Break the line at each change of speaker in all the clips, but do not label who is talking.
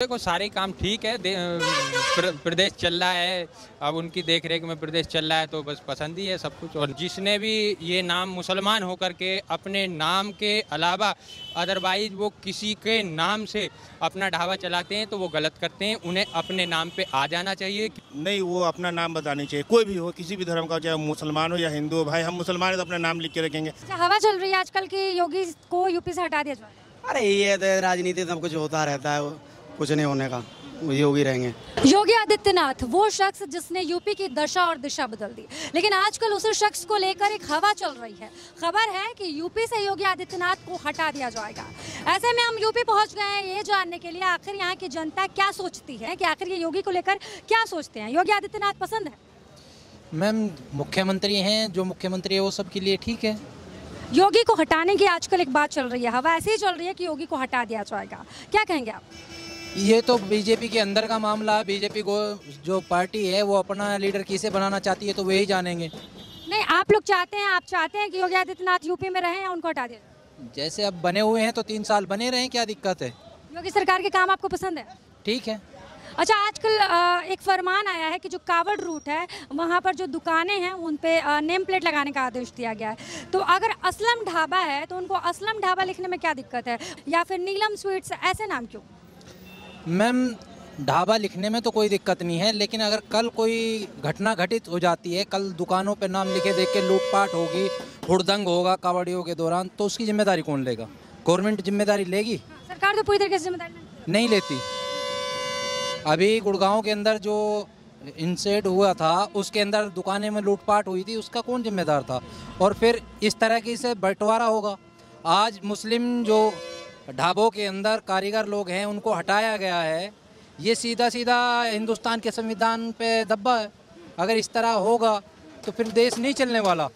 देखो सारे काम ठीक है, प्रदेश चल रहा है, अब उनकी देख रेख में प्रदेश चल रहा है तो बस पसंद ही है सब कुछ। और जिसने भी ये नाम मुसलमान होकर के अपने नाम के अलावा अदरवाइज वो किसी के नाम से अपना ढाबा चलाते हैं तो वो गलत करते हैं, उन्हें अपने नाम पे आ जाना चाहिए।
नहीं, वो अपना नाम बतानी चाहिए, कोई भी हो, किसी भी धर्म का, चाहे मुसलमान हो या हिंदू हो। भाई हम मुसलमान है तो अपना नाम लिख के रखेंगे।
हवा चल रही है आजकल की योगी को यूपी से हटा दिया जाए।
अरे ये तो राजनीति सब कुछ होता रहता है, कुछ नहीं होने का, योगी रहेंगे।
योगी आदित्यनाथ वो शख्स जिसने यूपी की दशा और दिशा बदल दी, लेकिन आजकल उसी शख्स को लेकर एक हवा चल रही है। खबर है कि यूपी से योगी आदित्यनाथ को हटा दिया जाएगा। ऐसे में हम यूपी पहुंच गए हैं ये जानने के लिए आखिर यहाँ की जनता क्या सोचती है, कि आखिर ये योगी को लेकर क्या सोचते हैं। योगी आदित्यनाथ पसंद है?
मैम मुख्यमंत्री हैं, जो मुख्यमंत्री है वो सबके लिए ठीक है।
योगी को हटाने की आजकल एक बात चल रही है, हवा ऐसी ही चल रही है कि योगी को हटा दिया जाएगा, क्या कहेंगे आप?
ये तो बीजेपी के अंदर का मामला है। बीजेपी को जो पार्टी है वो अपना लीडर किसे बनाना चाहती है तो वही जानेंगे।
नहीं, आप लोग चाहते हैं, आप चाहते हैं कि योगी आदित्यनाथ यूपी में रहें या उनको हटा दिया जाए?
जैसे अब बने हुए हैं तो 3 साल बने रहें, क्या दिक्कत है?
योगी सरकार के काम आपको पसंद है?
ठीक है।
अच्छा, आजकल एक फरमान आया है कि जो कावड़ रूट है वहाँ पर जो दुकानें हैं उन पे नेम प्लेट लगाने का आदेश दिया गया है। तो अगर असलम ढाबा है तो उनको असलम ढाबा लिखने में क्या दिक्कत है, या फिर नीलम स्वीट्स, ऐसे नाम क्यों?
मैम ढाबा लिखने में तो कोई दिक्कत नहीं है, लेकिन अगर कल कोई घटना घटित हो जाती है, कल दुकानों पे नाम लिखे देख के लूटपाट होगी, हुड़दंग होगा कावड़ियों के दौरान, तो उसकी जिम्मेदारी कौन लेगा? गवर्नमेंट जिम्मेदारी लेगी?
सरकार तो पूरी तरीके से जिम्मेदारी
नहीं लेती। अभी गुड़गांव के अंदर जो इंसिडेंट हुआ था उसके अंदर दुकानें में लूटपाट हुई थी, उसका कौन जिम्मेदार था? और फिर इस तरह की से बंटवारा होगा। आज मुस्लिम जो ढाबों के अंदर कारीगर लोग हैं उनको हटाया गया है, ये सीधा सीधा हिंदुस्तान के संविधान पे दब्बा है। अगर इस तरह होगा तो फिर देश नहीं चलने वाला।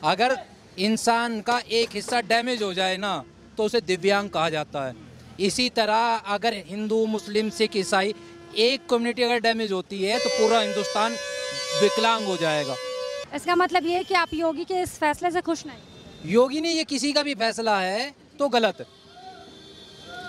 अगर इंसान का एक हिस्सा डैमेज हो जाए ना तो उसे दिव्यांग कहा जाता है। इसी तरह अगर हिंदू, मुस्लिम, सिख, ईसाई एक कम्युनिटी अगर डैमेज होती है तो पूरा हिंदुस्तान विकलांग हो जाएगा।
इसका मतलब ये है कि आप योगी के इस फैसले से खुश नहीं?
योगी ने ये किसी का भी फैसला है तो गलत है।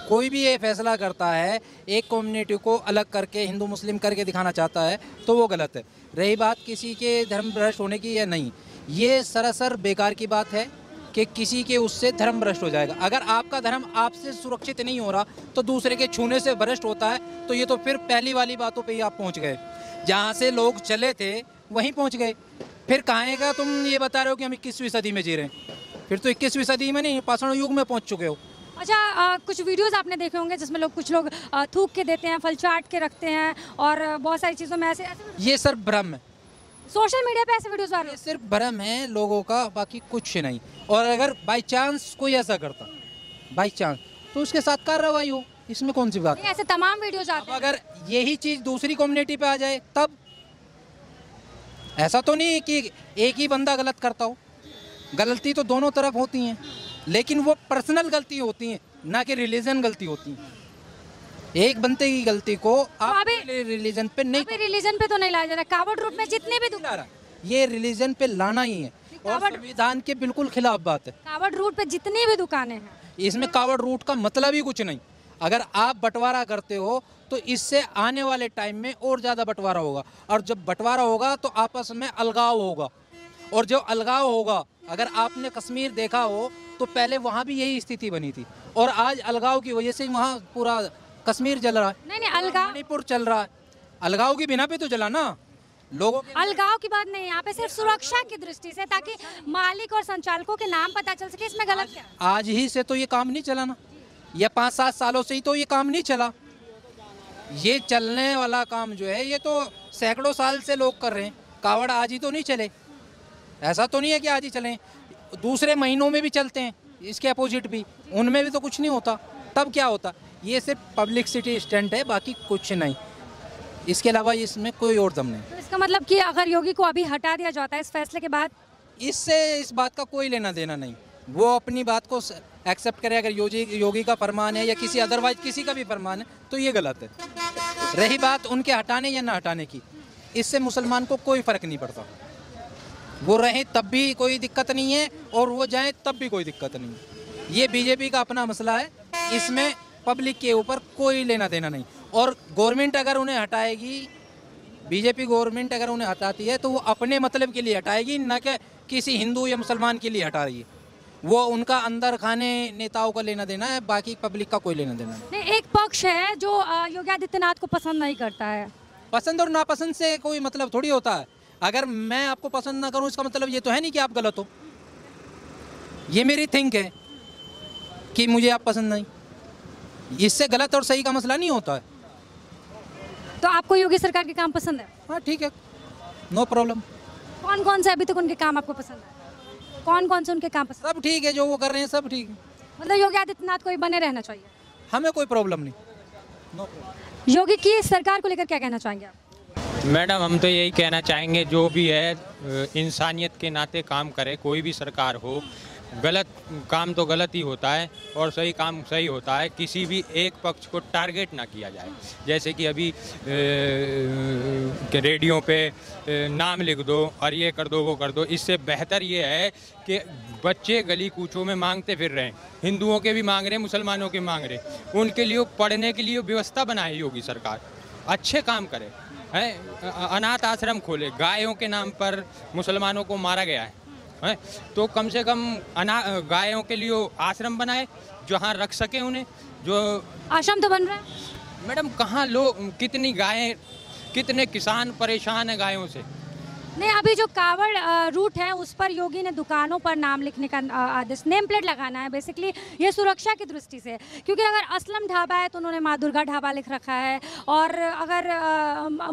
कोई भी ये फैसला करता है एक कम्युनिटी को अलग करके हिंदू मुस्लिम करके दिखाना चाहता है तो वो गलत है। रही बात किसी के धर्म भ्रष्ट होने की या नहीं, ये सरासर बेकार की बात है कि किसी के उससे धर्म भ्रष्ट हो जाएगा। अगर आपका धर्म आपसे सुरक्षित नहीं हो रहा तो दूसरे के छूने से भ्रष्ट होता है, तो ये तो फिर पहली वाली बातों पे ही आप पहुंच गए। जहाँ से लोग चले थे वहीं पहुंच गए। फिर कहाँ का तुम ये बता रहे हो कि हम 21वीं सदी में जी रहे हैं? फिर तो 21वीं सदी में नहीं, पाषाण युग में पहुँच चुके हो।
अच्छा, कुछ वीडियोस आपने देखे होंगे जिसमें कुछ लोग थूक के देते हैं, फल चाट के रखते हैं और बहुत सारी चीज़ों में ऐसे
ये सिर्फ भ्रम है।
सोशल मीडिया पे ऐसे वीडियोस आ रहे हैं।
सिर्फ भ्रम है लोगों का, बाकी कुछ नहीं। और अगर बाई चांस कोई ऐसा करता, बाई चांस, तो उसके साथ कार्रवाई हो, इसमें कौन सी बात है?
ऐसे तमाम वीडियोस आते हैं।
अगर यही चीज़ दूसरी कम्युनिटी पे आ जाए तब? ऐसा तो नहीं कि एक ही बंदा गलत करता हो, गलती तो दोनों तरफ होती हैं, लेकिन वो पर्सनल गलती होती है ना कि रिलीजन गलती होती है। एक बंदे की गलती को आप रिलीजन पे नहीं,
रिलीजन पे तो नहीं लाया जा रहा। कावड़ रूट में जितने भी
ला रहा, ये रिलीजन पे लाना ही है और संविधान के बिल्कुल खिलाफ बात है।
कावड़ रूट पे जितनी भी दुकानें हैं,
इसमें कावड़ रूट का मतलब ही कुछ नहीं। अगर आप बंटवारा करते हो तो इससे आने वाले टाइम में और ज़्यादा बंटवारा होगा, और जब बंटवारा होगा तो आपस में अलगाव होगा, और जो अलगाव होगा, अगर आपने कश्मीर देखा हो तो पहले वहाँ भी यही स्थिति बनी थी, और आज अलगाव की वजह से वहाँ पूरा कश्मीर जल रहा है।
नहीं, अलगाव,
मणिपुर चल रहा है। अलगाव की बिना पे तो जला ना लोगों।
अलगाव की बात नहीं, यहाँ पे सिर्फ सुरक्षा की दृष्टि से, ताकि मालिक और संचालकों के नाम पता चल सके। इसमें गलत क्या?
आज ही से तो ये काम नहीं चला ना, या 5-7 सालों से ही तो ये काम नहीं चला। ये चलने वाला काम जो है ये तो सैकड़ों साल से लोग कर रहे हैं। कावड़ आज ही तो नहीं चले, ऐसा तो नहीं है कि आज ही चलें। दूसरे महीनों में भी चलते हैं, इसके अपोजिट भी, उनमें भी तो कुछ नहीं होता। तब क्या होता? ये सिर्फ पब्लिसिटी स्टंट है, बाकी कुछ नहीं। इसके अलावा इसमें कोई और दम नहीं।
तो इसका मतलब कि अगर योगी को अभी हटा दिया जाता है इस फैसले के बाद,
इससे इस बात का कोई लेना देना नहीं। वो अपनी बात को एक्सेप्ट करे। अगर योगी का फरमान है या किसी अदरवाइज किसी का भी फरमान है तो ये गलत है। रही बात उनके हटाने या ना हटाने की, इससे मुसलमान को कोई फ़र्क नहीं पड़ता। वो रहें तब भी कोई दिक्कत नहीं है और वो जाएं तब भी कोई दिक्कत नहीं है। ये बीजेपी का अपना मसला है, इसमें पब्लिक के ऊपर कोई लेना देना नहीं। और गवर्नमेंट अगर उन्हें हटाएगी, बीजेपी गवर्नमेंट अगर उन्हें हटाती है तो वो अपने मतलब के लिए हटाएगी, न कि किसी हिंदू या मुसलमान के लिए हटा रही है। वो उनका अंदर खाने नेताओं का लेना देना है, बाकी पब्लिक का कोई लेना देना नहीं।
नहीं, एक पक्ष है जो योगी आदित्यनाथ को पसंद नहीं करता है।
पसंद और नापसंद से कोई मतलब थोड़ी होता है। अगर मैं आपको पसंद ना करूं इसका मतलब ये तो है नहीं कि आप गलत हो। ये मेरी थिंक है कि मुझे आप पसंद नहीं, इससे गलत और सही का मसला नहीं होता है।
तो आपको योगी सरकार के काम पसंद है?
हाँ ठीक है, नो प्रॉब्लम।
कौन कौन से अभी तक उनके काम आपको पसंद है? कौन कौन से उनके काम पसंद?
सब ठीक है, जो वो कर रहे हैं सब ठीक है।
मतलब योगी आदित्यनाथ को ही बने रहना चाहिए,
हमें कोई प्रॉब्लम नहीं, नो प्रॉब्लम।
योगी की सरकार को लेकर क्या कहना चाहेंगे आप?
मैडम हम तो यही कहना चाहेंगे, जो भी है इंसानियत के नाते काम करे। कोई भी सरकार हो, गलत काम तो गलत ही होता है और सही काम सही होता है। किसी भी एक पक्ष को टारगेट ना किया जाए। जैसे कि अभी रेडियो पे नाम लिख दो और ये कर दो वो कर दो। इससे बेहतर ये है कि बच्चे गली कूचों में मांगते फिर रहे हैं, हिंदुओं के भी मांग रहे हैं, मुसलमानों के मांग रहे हैं। उनके लिए पढ़ने के लिए व्यवस्था बनाए योगी सरकार, अच्छे काम करे हैं। अनाथ आश्रम खोले, गायों के नाम पर मुसलमानों को मारा गया है, तो कम से कम गायों के लिए आश्रम बनाए जहाँ रख सके उन्हें। जो
आश्रम तो बन रहा है
मैडम, कहाँ लोग, कितनी गायें, कितने किसान परेशान हैं गायों से।
नहीं, अभी जो कावड़ रूट है उस पर योगी ने दुकानों पर नाम लिखने का आदेश, नेम प्लेट लगाना है। बेसिकली ये सुरक्षा की दृष्टि से, क्योंकि अगर असलम ढाबा है तो उन्होंने माँ दुर्गा ढाबा लिख रखा है, और अगर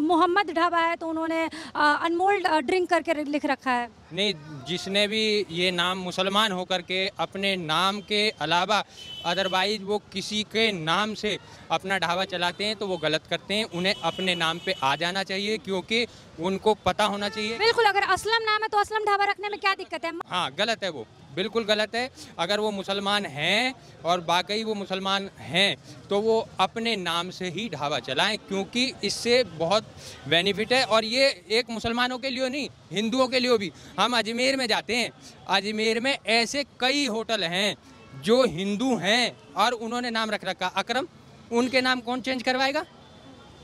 मोहम्मद ढाबा है तो उन्होंने अनमोल ड्रिंक करके लिख रखा है।
नहीं, जिसने भी ये नाम मुसलमान होकर के अपने नाम के अलावा अदरवाइज वो किसी के नाम से अपना ढाबा चलाते हैं तो वो गलत करते हैं। उन्हें अपने नाम पे आ जाना चाहिए, क्योंकि उनको पता होना चाहिए।
बिल्कुल, अगर असलम नाम है तो असलम ढाबा रखने में क्या दिक्कत है?
हाँ, गलत है, वो बिल्कुल गलत है। अगर वो मुसलमान हैं और वाकई वो मुसलमान हैं तो वो अपने नाम से ही ढाबा चलाएं, क्योंकि इससे बहुत बेनिफिट है। और ये एक मुसलमानों के लिए नहीं, हिंदुओं के लिए भी। हम अजमेर में जाते हैं, अजमेर में ऐसे कई होटल हैं जो हिंदू हैं और उन्होंने नाम रख रखा अकरम। उनके नाम कौन चेंज करवाएगा?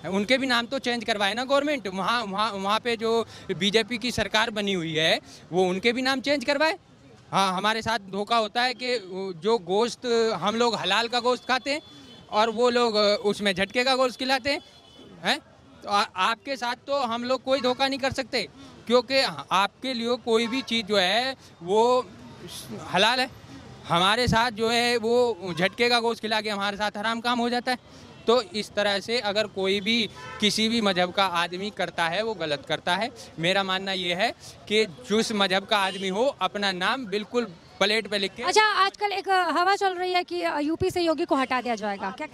उनके भी नाम तो चेंज करवाए ना गवर्नमेंट। वहाँ पे जो बीजेपी की सरकार बनी हुई है वो उनके भी नाम चेंज करवाए। हाँ, हमारे साथ धोखा होता है कि जो गोश्त हम लोग हलाल का गोश्त खाते हैं और वो लोग उसमें झटके का गोश्त खिलाते हैं। तो आपके साथ तो हम लोग कोई धोखा नहीं कर सकते, क्योंकि आपके लिए कोई भी चीज़ जो है वो हलाल है। हमारे साथ जो है वो झटके का गोश्त खिला के हमारे साथ हराम काम हो जाता है। तो इस तरह से अगर कोई भी किसी भी मजहब का आदमी करता है वो गलत करता है। मेरा मानना ये है कि जिस मजहब का आदमी हो अपना नाम बिल्कुल प्लेट पे लिख के।
अच्छा, आजकल एक हवा चल रही है कि यूपी से योगी को हटा दिया जाएगा, क्या?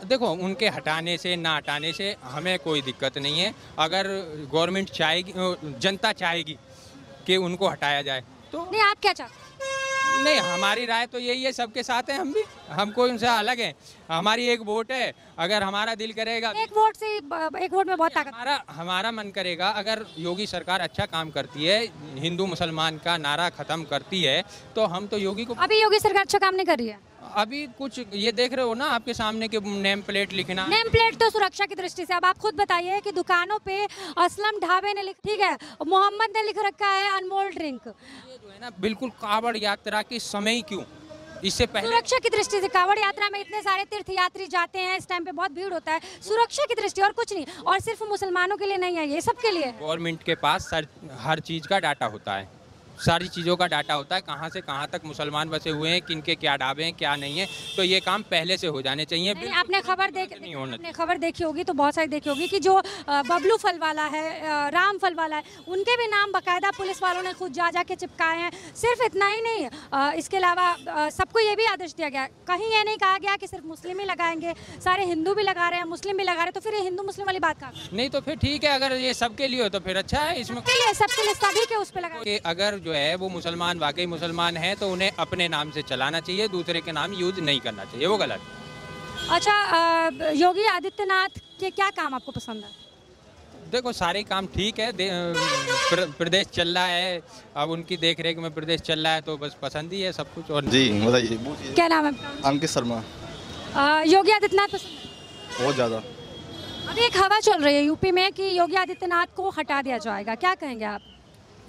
देखो, उनके हटाने से ना हटाने से हमें कोई दिक्कत नहीं है। अगर गवर्नमेंट चाहेगी, जनता चाहेगी कि उनको हटाया जाए तो।
नहीं, आप क्या चाहते?
नहीं, हमारी राय तो यही है, सबके साथ हैं हम भी, हम कोई उनसे अलग हैं। हमारी एक वोट है, अगर हमारा दिल करेगा
एक वोट में बहुत ताकत।
हमारा मन करेगा, अगर योगी सरकार अच्छा काम करती है, हिंदू मुसलमान का नारा खत्म करती है तो हम तो योगी को।
अभी योगी सरकार अच्छा काम नहीं कर रही है।
अभी कुछ ये देख रहे हो ना आपके सामने के नेम प्लेट लिखना।
नेम प्लेट तो सुरक्षा की दृष्टि से। अब आप खुद बताइए कि दुकानों पे असलम ढाबे ने ठीक है, मोहम्मद ने लिख रखा है अनमोल ड्रिंक।
ये जो है ना, बिल्कुल कावड़ यात्रा के समय ही क्यों, इससे पहले
सुरक्षा की दृष्टि से। कावड़ यात्रा में इतने सारे तीर्थयात्री जाते हैं, इस टाइम पे बहुत भीड़ होता है, सुरक्षा की दृष्टि और कुछ नहीं। और सिर्फ मुसलमानों के लिए नहीं है, ये सबके लिए है।
गवर्नमेंट के पास हर चीज़ का डाटा होता है, सारी चीज़ों का डाटा होता है, कहाँ से कहाँ तक मुसलमान बसे हुए हैं, किनके क्या ढाबे हैं क्या नहीं है। तो ये काम पहले से हो जाने चाहिए।
आपने खबर देखी होगी तो बहुत सारी देखी होगी कि जो बबलू फल वाला है, राम फल वाला है, उनके भी नाम बाकायदा पुलिस वालों ने खुद जा के चिपकाए हैं। सिर्फ इतना ही नहीं, इसके अलावा सबको ये भी आदेश दिया गया, कहीं ये नहीं कहा गया कि सिर्फ मुस्लिम ही लगाएंगे, सारे हिंदू भी लगा रहे हैं, मुस्लिम भी लगा रहे हैं। तो फिर ये हिंदू मुस्लिम वाली बात कहाँ?
नहीं तो फिर ठीक है, अगर ये सबके लिए हो तो फिर अच्छा है। इसमें
सबके लिए सभी के उस पर लगा।
अगर जो है वो मुसलमान वाकई मुसलमान है तो उन्हें अपने नाम से चलाना चाहिए, दूसरे के नाम यूज नहीं करना चाहिए, वो गलत।
अच्छा, योगी आदित्यनाथ के क्या काम आपको पसंद है?
देखो, सारे काम ठीक है, प्रदेश चल रहा है, अब उनकी देख रेख में प्रदेश चल रहा है तो बस पसंद ही है सब कुछ। और
जी बताइए।
क्या नाम है?
अंकित शर्मा।
योगी आदित्यनाथ पसंद है?
बहुत ज़्यादा।
अभी एक हवा चल रही है यूपी में कि योगी आदित्यनाथ को हटा दिया जाएगा, क्या कहेंगे आप?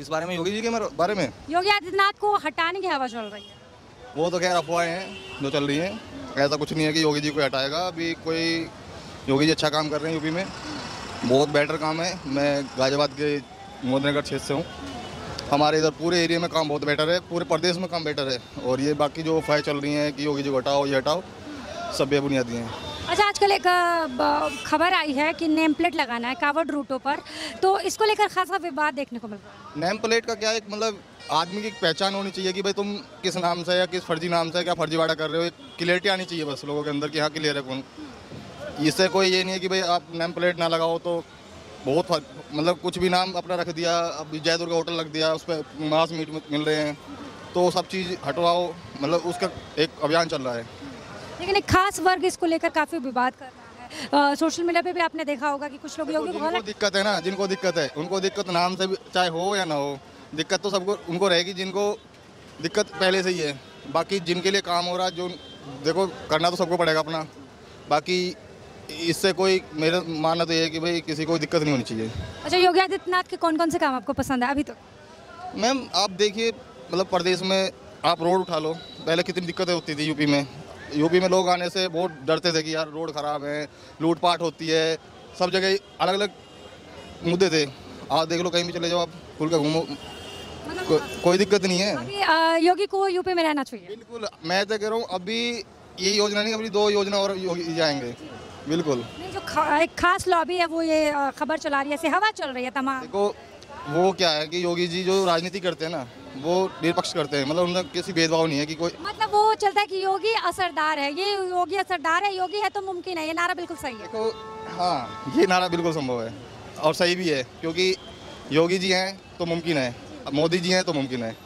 इस बारे में, योगी जी के बारे में?
योगी आदित्यनाथ को हटाने की हवा चल रही है।
वो तो खैर अफवाहें हैं जो चल रही हैं, ऐसा कुछ नहीं है कि योगी जी को हटाएगा। अभी कोई योगी जी अच्छा काम कर रहे हैं यूपी में, बहुत बेटर काम है। मैं गाजियाबाद के मोदीनगर क्षेत्र से हूँ। हमारे इधर पूरे एरिया में काम बहुत बेटर है, पूरे प्रदेश में काम बेटर है। और ये बाकी जो अफवाहें चल रही हैं कि योगी जी को हटाओ, ये हटाओ, सब बेबुनियादी हैं।
अच्छा, आजकल एक खबर आई है कि नेम प्लेट लगाना है कावड़ रूटों पर, तो इसको लेकर खासा विवाद देखने को मिल रहा है।
नेम प्लेट का क्या है, मतलब आदमी की पहचान होनी चाहिए कि भाई तुम किस नाम से या किस फर्जी नाम से क्या फर्जीवाड़ा कर रहे हो, एक क्लियरिटी आनी चाहिए बस लोगों के अंदर कि हाँ क्लियर है कौन। इससे कोई ये नहीं है कि भाई आप नेम प्लेट ना लगाओ तो बहुत मतलब कुछ भी नाम अपना रख दिया, अब जयदुर्गा होटल रख दिया, उस पर मांस मीट मिल रहे हैं, तो सब चीज़ हटवाओ, मतलब उसका एक अभियान चल रहा है।
लेकिन एक खास वर्ग इसको लेकर काफ़ी विवाद कर रहा है। सोशल मीडिया पे भी आपने देखा होगा कि कुछ लोग योगी
जिनको दिक्कत है ना, जिनको दिक्कत है उनको दिक्कत नाम से भी चाहे हो या ना हो, दिक्कत तो सबको उनको रहेगी जिनको दिक्कत पहले से ही है। बाकी जिनके लिए काम हो रहा है, जो देखो करना तो सबको पड़ेगा अपना, बाकी इससे कोई मेरा मानना तो ये है कि भाई किसी को दिक्कत नहीं होनी चाहिए। अच्छा,
योगी आदित्यनाथ के कौन कौन से काम आपको पसंद है अभी तक?
मैम आप देखिए, मतलब प्रदेश में आप रोड उठा लो, पहले कितनी दिक्कतें होती थी यूपी में लोग आने से बहुत डरते थे कि यार रोड ख़राब है, लूटपाट होती है, सब जगह अलग अलग मुद्दे थे। आप देख लो, कहीं भी चले जाओ, आप खुल कर घूमो, कोई दिक्कत नहीं है।
अभी योगी को यूपी में रहना चाहिए।
बिल्कुल, मैं तो कह रहा हूँ अभी ये योजना नहीं, अभी 2 योजना और योगी जाएंगे। बिल्कुल,
जो एक खास लॉबी है वो ये खबर चला रही है, ऐसे हवा चल रही है तमाम।
देखो वो क्या है कि योगी जी जो राजनीति करते हैं ना, वो निरपक्ष करते हैं, मतलब उनका किसी भेदभाव नहीं है कि कोई, मतलब
वो चलता है कि योगी असरदार है, ये योगी असरदार है, योगी है तो मुमकिन है, ये नारा बिल्कुल सही है।
देखो हाँ, ये नारा बिल्कुल संभव है और सही भी है, क्योंकि योगी जी हैं तो मुमकिन है, मोदी जी हैं तो मुमकिन है।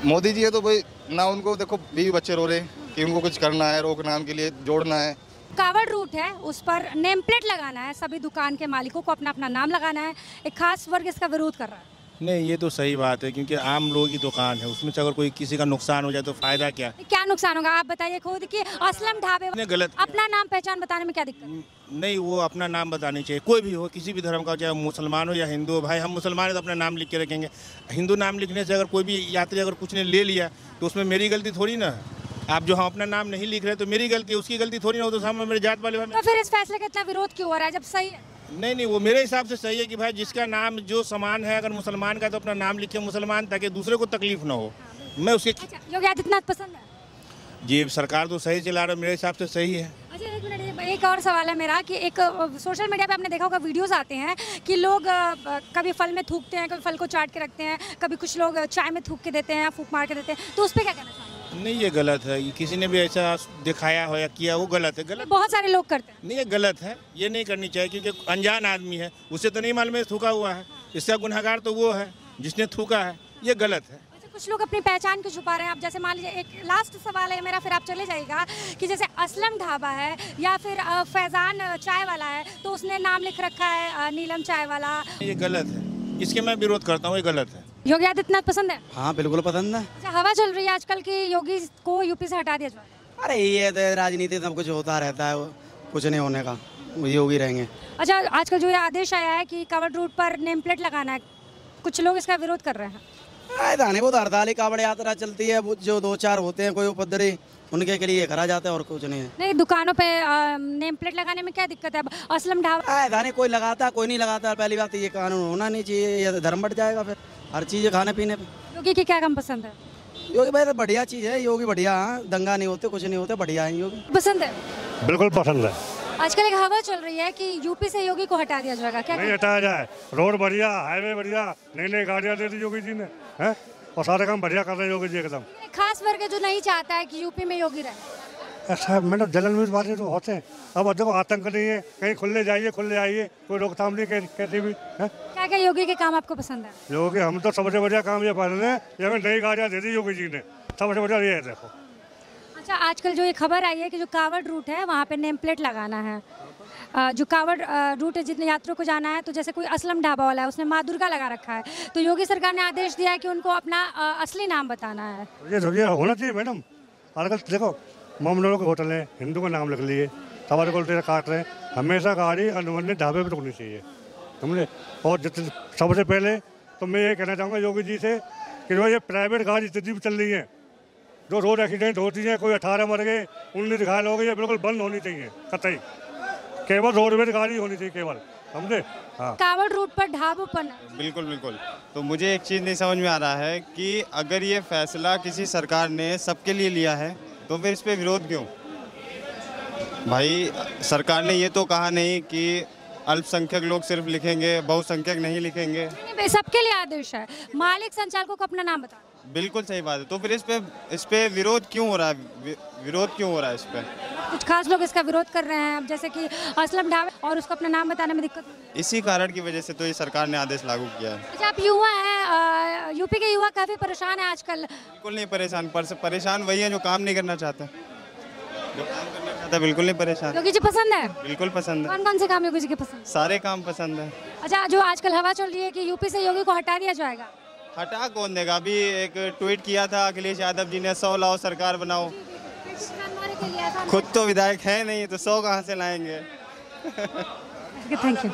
मोदी जी है तो भाई ना, उनको देखो बीवी बच्चे रो रहे कि उनको कुछ करना है, रोकनाम के लिए जोड़ना है।
कावड़ रूट है, उस पर नेम प्लेट लगाना है, सभी दुकान के मालिकों को अपना अपना नाम लगाना है। एक खास वर्ग इसका विरोध कर रहा है।
नहीं, ये तो सही बात है, क्योंकि आम लोगों की दुकान है, उसमें से अगर कोई किसी का नुकसान हो जाए तो फायदा क्या?
क्या नुकसान होगा आप बताइए खुद कि असलम ढाबे
गलत
अपना नाम पहचान बताने में क्या दिक्कत?
नहीं, वो अपना नाम बतानी चाहिए, कोई भी हो, किसी भी धर्म का, चाहे मुसलमान हो या हिंदू हो। भाई हम मुसलमान हैं तो अपना नाम लिख के रखेंगे। हिंदू नाम लिखने से अगर कोई भी यात्री अगर कुछ ने ले लिया तो उसमें मेरी गलती थोड़ी ना है। आप जो हम अपना नाम नहीं लिख रहे तो मेरी गलती है, उसकी गलती थोड़ी ना हो, तो सामने मेरे जात वाले।
तो फिर इस फैसले का इतना विरोध क्यों हो रहा है जब सही है?
नहीं, वो मेरे हिसाब से सही है कि भाई जिसका नाम जो समान है, अगर मुसलमान का तो अपना नाम लिखे मुसलमान, ताकि दूसरे को तकलीफ ना हो। मैं उसके
योगी आदित्यनाथ पसंद है
जी, सरकार तो सही चला रहा है, मेरे हिसाब से सही है।
अच्छा, एक मिनट, एक और सवाल है मेरा कि एक सोशल मीडिया पे आपने देखा होगा वीडियोस आते हैं कि लोग कभी फल में थूकते हैं, कभी फल को चाट के रखते हैं, कभी कुछ लोग चाय में थूक के देते हैं, फूंक मार के देते हैं, तो उस पर क्या कहना चाहेंगे?
नहीं, ये गलत है, किसी ने भी ऐसा दिखाया हो या किया, वो गलत है। गलत
बहुत सारे लोग करते हैं।
नहीं, ये गलत है, ये नहीं करनी चाहिए, क्योंकि अनजान आदमी है, उसे तो नहीं मालूम है थूका हुआ है, इसका गुनहगार तो वो है जिसने थूका है, ये गलत है।
कुछ लोग अपनी पहचान क्यों छुपा रहे हैं? आप जैसे मान लीजिए, एक लास्ट सवाल है मेरा, फिर आप चले जाइएगा, कि जैसे असलम ढाबा है या फिर फैजान चाय वाला है, तो उसने नाम लिख रखा है नीलम चाय वाला,
ये गलत है, इसके मैं विरोध करता हूँ, ये गलत है।
योगी आदित्यनाथ पसंद है?
हाँ बिल्कुल पसंद है।
अच्छा, हवा चल रही है आजकल की योगी को यूपी से हटा दिया जाए।
अरे ये तो राजनीति सब कुछ होता रहता है, कुछ नहीं होने का, योगी रहेंगे।
अच्छा, आजकल जो ये आदेश आया है कि कावड़ रूट पर नेम प्लेट लगाना है, कुछ लोग इसका विरोध कर रहे हैं।
नहीं, वो तो हड़ताली कावड़ यात्रा चलती है, जो 2-4 होते हैं कोई उपद्रवी, उनके लिए करा जाता है और कुछ नहीं है।
नहीं, दुकानों पे नेम प्लेट लगाने में क्या दिक्कत है? अब असलम ढाबा
दाने कोई लगाता, कोई नहीं लगाता। पहली बात ये कानून होना नहीं चाहिए, ये धर्म बढ़ जाएगा फिर हर चीज़ खाने पीने पे।
योगी की क्या काम पसंद है?
योगी भाई तो बढ़िया चीज़ है, योगी बढ़िया, दंगा नहीं होते, कुछ नहीं होते, बढ़िया है योगी।
पसंद है?
बिल्कुल पसंद है।
आजकल एक हवा चल रही है कि यूपी से योगी को हटा दिया जाएगा, क्या
नहीं हटाया जाए, रोड बढ़िया, हाईवे बढ़िया, नई गाड़ियाँ दे दी योगी जी ने, हैं, और सारे काम बढ़िया कर रहे हैं योगी जी एकदम।
खास वर्ग है जो नहीं चाहता है कि यूपी में योगी रहे।
ऐसा मैडम जलन में बातें तो होते हैं। अब देखो आतंक नहीं है, कहीं खुले जाइए खुले आइए, कोई रोकथाम नहीं कहती भी है।
क्या क्या योगी के काम आपको पसंद है?
योगी हम तो सबसे बढ़िया काम ये पा रहे हैं, ये हमें नई गाड़ियाँ दे दी योगी जी ने, सबसे बढ़िया ये है। देखो
अच्छा, आजकल जो ये खबर आई है कि जो कावड़ रूट है वहाँ पे नेम प्लेट लगाना है, जो कावड़ रूट है जितने यात्रियों को जाना है, तो जैसे कोई असलम ढाबा वाला है उसने माँ दुर्गा लगा रखा है, तो योगी सरकार ने आदेश दिया है कि उनको अपना असली नाम बताना है।
ये होना चाहिए मैडम। आजकल देखो मोमनों के होटल है, हिंदू का नाम लिख लिए, सवारी को उल्टे काट रहे हैं। हमेशा गाड़ी अनुबंधित ढाबे पर रुकनी चाहिए, समझे। और जितने सबसे पहले तो मैं ये कहना चाहूँगा योगी जी से कि जो ये प्राइवेट गाड़ी जितनी भी चल रही है, जो रोड एक्सीडेंट होती है, कोई 18 मर गए, 19 घायल हो गए, ये बिल्कुल बंद होनी चाहिए कतई। केवल रोडवेज गाड़ी होनी चाहिए केवल, समझे। हाँ,
कावड़ रूट पर ढाबों पर
बिल्कुल बिल्कुल। तो मुझे एक चीज़ नहीं समझ में आ रहा है कि अगर ये फैसला किसी सरकार ने सबके लिए लिया है तो फिर इस पे विरोध क्यों? भाई सरकार ने ये तो कहा नहीं कि अल्पसंख्यक लोग सिर्फ लिखेंगे, बहुसंख्यक नहीं लिखेंगे।
सबके लिए आदेश है। मालिक संचालकों को अपना नाम बता।
बिल्कुल सही बात है। तो फिर इस पे विरोध क्यों हो रहा है? विरोध क्यों हो रहा है इस पे?
कुछ खास लोग इसका विरोध कर रहे हैं, अब जैसे कि असलम ढाबे, और उसको अपना नाम बताने में दिक्कत हो रही है।
इसी कारण की वजह से तो ये सरकार ने आदेश लागू किया है।
अच्छा, आप युवा हैं, यूपी के युवा काफी परेशान है आजकल।
बिल्कुल नहीं परेशान, परेशान वही है जो काम नहीं करना चाहते। जो काम करना चाहता बिल्कुल नहीं परेशान।
योगी जी पसंद है?
बिल्कुल पसंद है।
कौन कौन से काम योगी जी के पसंद?
सारे काम पसंद है।
अच्छा, जो आजकल हवा चल रही है कि यूपी से योगी को हटा दिया जाएगा,
हटा कौन देगा? अभी एक ट्वीट किया था अखिलेश यादव जी ने, 100 लाओ सरकार बनाओ। खुद तो विधायक है नहीं तो 100 कहाँ से लाएंगे?
Thank you.